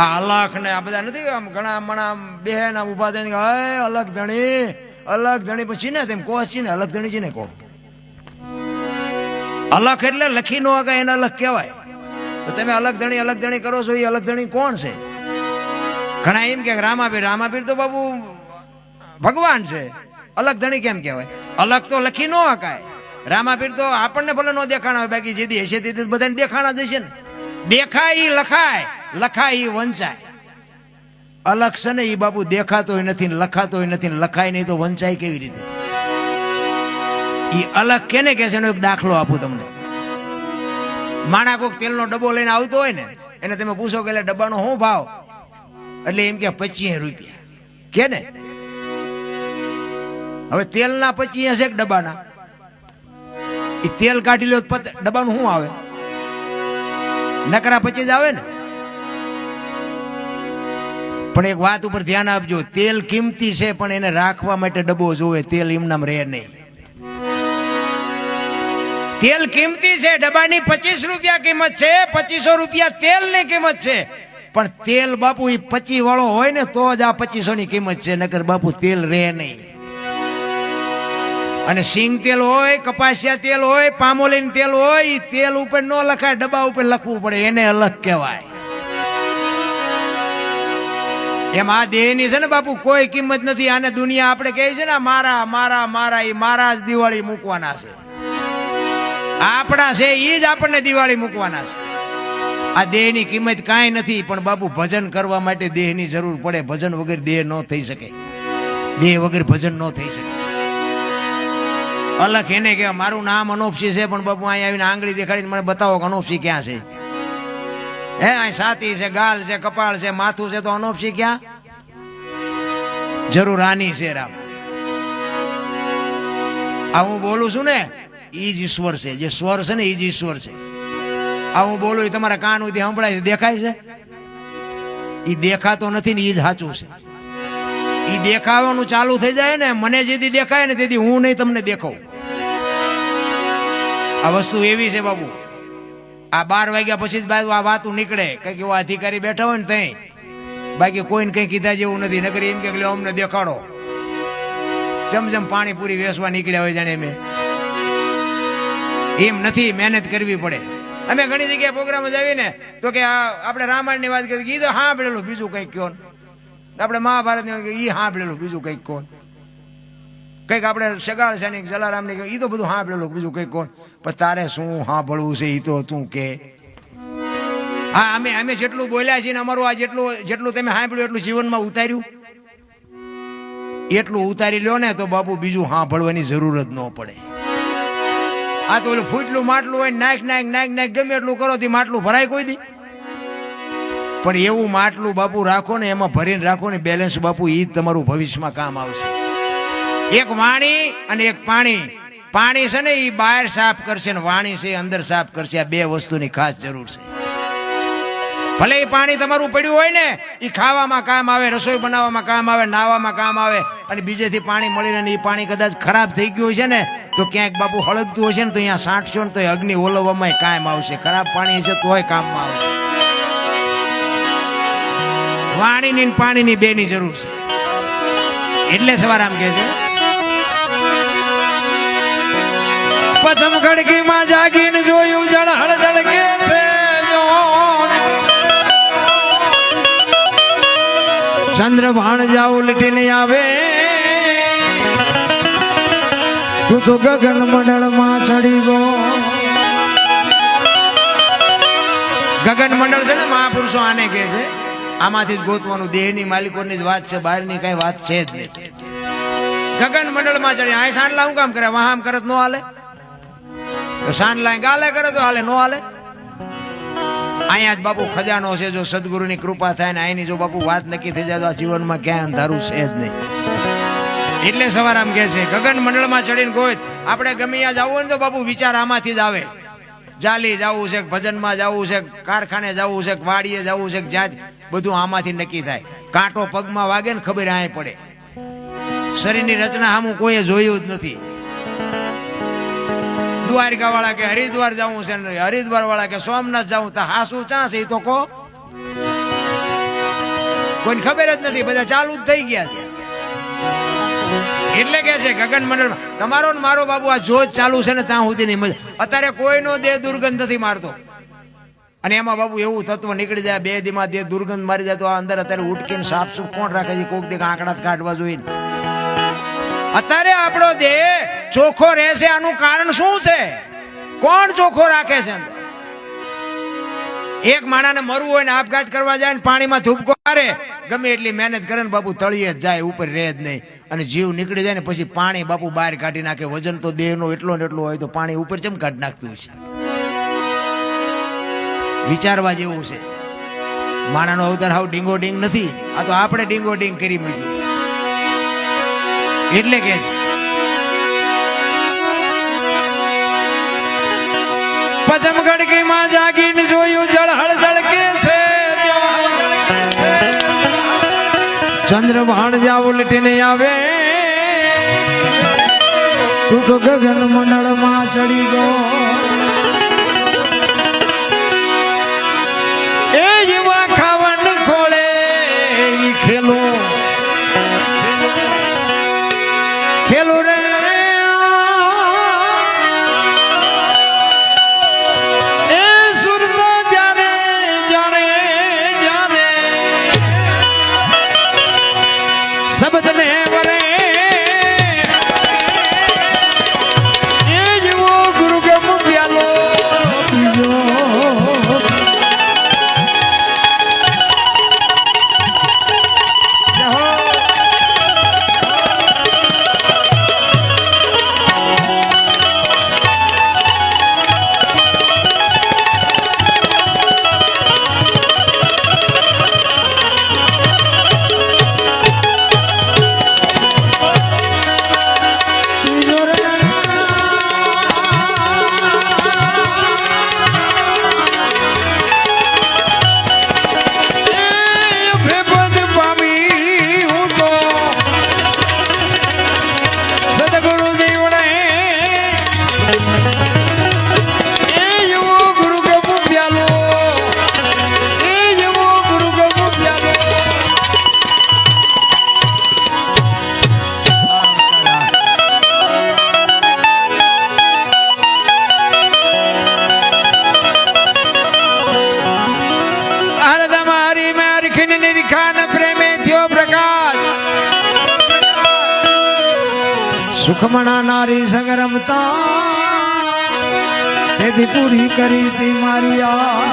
આ અલખ ને આ બધા નથી આમ ઘણા મણા બેન આમ ઉભા થઈને અલગ ધણી પછી ને તેમ કહો છે ને અલગ ધણી છે ને કહો અલખ એટલે લખી નો આગળ એને અલગ કહેવાય. તો તમે અલગ ધણી કરો છો એ અલગ ધણી કોણ છે? ઘણા એમ કે રામાપીર તો બાબુ ભગવાન છે, અલગ ધણી કેમ કહેવાય? અલગ તો લખી નો હકાય. રામાપીર તો આપણને ભલે નો દેખાણા હોય, બાકી જેથી હશે તે બધાને દેખાણા જ હશે ને. દેખાય ઈ લખાય, લખાય ઈ વંચાય. અલગ છે ને ઈ બાપુ દેખાતોય નથી ને લખાતોય નથી ને લખાય નહીં તો વંચાય કેવી રીતે? ઈ અલગ કેને કે છે એનો એક દાખલો આપું તમને. માણા કોક તેલનો ડબ્બો લઈને આવતો હોય ને એને તમે પૂછો કે ડબ્બાનો શું ભાવ, એટલે એમ કે 25 રૂપિયા કે ને. હવે તેલના 25 છે ડબ્બાના, એ તેલ કાઢી લો ડબ્બાનું શું આવે? નકરા 25 આવે ને. પણ એક વાત ઉપર ધ્યાન આપજો, તેલ કિંમતી છે પણ એને રાખવા માટે ડબ્બો જોવે, તેલ એમનામ રહે નહીં. તેલ કિંમતી છે, ડબ્બાની 25 રૂપિયા કિંમત છે, 2500 રૂપિયા તેલની કિંમત છે. પણ તેલ બાપુ એ 25 વાળો હોય ને તો જ આ 2500 ની કિંમત છે, નકર બાપુ તેલ રહે નહીં. અને સિંગ તેલ હોય, કપાસિયા તેલ હોય, પામોલીન તેલ હોય, એ તેલ ઉપર ન લખાય, ડબ્બા ઉપર લખવું પડે, એને અલગ કહેવાય. એમ આ દેહની છે ને બાપુ કોઈ કિંમત નથી. આને દુનિયા આપણે કહે છે ને મારા મારા મારા, એ મારા જ દિવાળી મૂકવાના છે. આપણા છે એ જ આપણને દિવાળી મૂકવાના છે. આ દેહની કિંમત કાંઈ નથી. પણ બાપુ ભજન કરવા માટે દેહની જરૂર પડે. ભજન વગર દેહ ન થઈ શકે, દેહ વગર ભજન ન થઈ શકે. અલખ એને કે મારું નામ અનોપસી છે, પણ બાપુ અહીંયા આવીને આંગળી દેખાડીને મને બતાવો કે અનોપસી ક્યાં છે? હે અહીં છાતી છે, ગાલ છે, કપાળ છે, માથું છે, તો અનોપસી ક્યાં? જરૂર આની છે રામ. આ હું બોલું છું ને ઈ જ ઈશ્વર છે, જે સ્વર છે ને ઈ જ ઈશ્વર છે. આ હું બોલું એ તમારા કાન સુધી સંભળાય છે, દેખાય છે? ઈ દેખાતો નથી ને ઈ જ સાચું છે. ઈ દેખાવાનું ચાલુ થઈ જાય ને, મને જેથી દેખાય ને તેથી હું નહીં તમને દેખાઉં. આ વસ્તુ એવી છે બાબુ. આ 12 વાગ્યા પછી જ બાજુ આ વાતું નીકળે, કઈક એવા અધિકારી બેઠા હોય ને તઈ, બાકી કોઈને કઈ કીધા જેવું નથી. નકરી એમ કે અમને દેખાડો, જમજમ પાણીપુરી વેચવા નીકળ્યા હોય જાણે. અમે એમ નથી, મહેનત કરવી પડે. અમે ઘણી જગ્યાએ પ્રોગ્રામ જ આવીને તો કે આપણે રામાયણની વાત કરી, કીધું સાંભળેલું, બીજું કંઈક કહો. આપણે મહાભારતની ઈ સાંભળેલું, બીજું કંઈક કોણ. કંઈક આપણે સગાળ સૈનિક જલારામની એ તો બધું સાંભળેલું, બીજું કંઈક કોણ. પણ તારે શું સાંભળવું છે એ તો તું કે. હા, અમે જેટલું બોલ્યા છીએ ને અમારું આ જેટલું તમે સાંભળ્યું એટલું જીવનમાં ઉતાર્યું, એટલું ઉતારી લો ને તો બાપુ બીજું સાંભળવાની જરૂર જ ન પડે. આ તો ઓલું ફૂટલું માટલું હોય, નાખ ગમે એટલું કરો તે માટલું ભરાય કોઈ દી? પણ એવું માટલું બાપુ રાખો ને, એમાં ભરીને રાખો ને બેલેન્સ બાપુ, એ જ તમારું ભવિષ્યમાં કામ આવશે. એક વાણી અને એક પાણી. પાણી છે ને એ બહાર સાફ કરશે ને વાણી છે અંદર સાફ કરશે. આ બે વસ્તુની ખાસ જરૂર છે. ભલે એ પાણી તમારું પડ્યું હોય ને, એ ખાવામાં કામ આવે, રસોઈ બનાવવામાં કામ આવે, નાહવામાં કામ આવે. અને બીજેથી પાણી મળીને એ પાણી કદાચ ખરાબ થઈ ગયું છે ને તો ક્યાંક બાપુ હળગતું હશે ને તો અહીંયા સાંટશો ને તો અગ્નિ ઓલવવામાં કામ આવશે. ખરાબ પાણી હશે તોય કામમાં આવશે. વાણીની પાણીની બેની જરૂર છે. એટલે સવારામ કહે છે પચમ ખડકીમાં જાગીને જોયું જળ હળદળ કે છે ચંદ્ર ભાણ જાવ લીટીને આવે તું તો ગગન મંડળમાં ચડી ગયો. ગગન મંડળ છે ને મહાપુરુષો આને કહે છે. આમાંથી જ ગોતવાનું. દેહની માલિકોની જ વાત છે, બહારની કઈ વાત છે જ નહીં. ગગન મંડળમાં ચડી. આ સાંડલા હું કામ કરે? વાહામ કરે તો ન હાલે? સાંડલા ગાલે કરે તો હાલે? ન હાલે. અહીંયા જ બાપુ ખજાનો છે. જો સદગુરુની કૃપા થાય ને અહીંની જો બાપુ વાત નક્કી થઈ જાય તો આ જીવનમાં ક્યાંય અંધારું છે જ નહીં. એટલે સવારામ કહે છે ગગન મંડળમાં ચડીને ગોત. આપણે ગમે ત્યાં જવું હોય ને તો બાપુ વિચાર આમાંથી જ આવે. જાલી જવું છે, ભજનમાં જવું છે, કારખાને જવું છે, વાડીએ જવું છે, જ્યાં બધું આમાંથી નક્કી થાય. કાંટો પગમાં વાગે ને ખબર આય પડે. શરીરની રચના સામું કોઈએ જોયું જ નથી. દ્વારકા વાળા કે હરિદ્વાર જવું છે, હરિદ્વાર વાળા કે સોમનાથ જવું, તો હાસું ચા છે એ તો કહો. કોઈને ખબર જ નથી, બધા ચાલુ જ થઈ ગયા છે. એટલે કે છે ગગન મંડળમાં તમારો ને મારો બાબુ આ જોત ચાલુ છે ને ત્યાં સુધી નહીં મજા. અત્યારે કોઈનો દેહ દુર્ગંધ નથી મારતો, અને એમાં બાબુ એવું તત્વ નીકળી જાય 2 દીમાં દેહ દુર્ગંધ મારી જાય તો આ અંદર અત્યારે ઉટકીને સાફ સુફ કોણ રાખે છે? કોક દી આંકડા કાઢવા જોઈએ. અત્યારે આપણો દેહ ચોખ્ખો રહેશે, આનું કારણ શું છે? કોણ ચોખ્ખો રાખે છે? એક માણાને મરવું હોય ને આપઘાત કરવા જાય ને પાણીમાં ધૂપકો મારે, ગમે એટલી મહેનત કરે ને બાપુ તળિયે જ જાય, ઉપર રહે જ નહીં, અને જીવ નીકળી જાય ને પછી પાણી બાપુ બહાર કાઢી નાખે. વજન તો દેહનો એટલો ને એટલો હોય તો પાણી ઉપર કેમ કાઢી નાખતું છે? વિચારવા જેવું છે. માણાનો અવતાર હાવ ડીંગો ડીંગ નથી, આ તો આપણે ડીંગો ડીંગ કરી મૂક્યું. એટલે કે પચમ ગડકીમાં જાગીને જોયું જળહળ ધડકે છે, ચંદ્રભાણ જા ઉલટીને આવે, તું તો ગગન મંડળમાં ચડી ગયો. એ યુવા ખાવન ખોળે ખેલો ખેલો રે, શબ્દને વરે એ જેવો ગુરુ ગમ પ્યાલો પીજો. સુખમણા નારી સંગ રમતા તેથી પૂરી કરી તી મારી આ